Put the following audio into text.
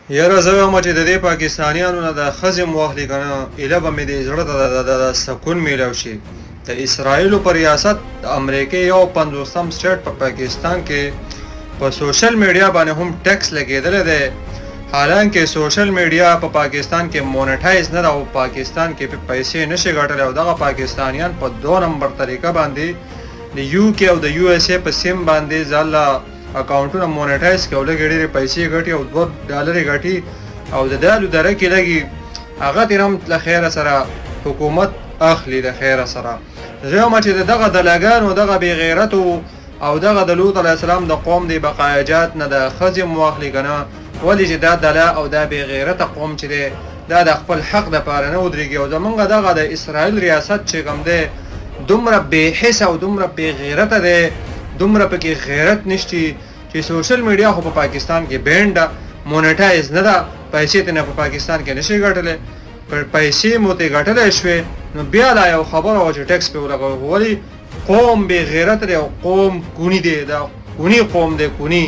یاره زه وایم چې د دې پاکستانیانو نه د ښځې مو واخلي که نه ایله به مې د زړه ته د سکون میلاو شي. د اسرائیلو په ریاست د امریکې یو 50م سټیټ په پاکستان کې په سوشل میډیا باندې هم ټیکس لګېدلی دی، حالانکه سوشل میډیا په پاکستان کې مونیټایز نه ده او پاکستان کې پیسې نشي ګټلی، او دغه پاکستانیان په 2 نمبر طریقه باندې د یو کې او د یو اس ای په سیم باندې ځاله اکاونټونه مونیټایز کوي او لږې ډېرې پیسې ګټي او $2 ګټي او د دالو دره کې لګي هغه ترې هم له خیره سره حکومت اخلي د خیره سره. زه وایم چې دغه دلاګانو دغه بې غیرتو او دغه د لوط علیه السلام د قوم د بقایاجات نه د ښځې مو واخلي که نه، ولې چې دا دلا او دا بې غیرته قوم چې دی دا د خپل حق دپاره نه ودرېږي. او زمونږ دغه د اسرائیل ریاست چې کوم دی دومره بې حسه او دومره بې غیرته دی، دومره پکې غیرت نشتی چې سوشل میډیا خو په پاکستان کې بینډ ده، مونیټایز نه ده، پیسې ترې په پاکستان کې نشي ګټلی، پیسې مو ترې ګټلی شوې نو بیا دا یو خبره وه چې ټیکس پرې ولګوي. ولې قوم بې غیرت دی او قوم کوني دی، دا کوني قوم دی، کوني.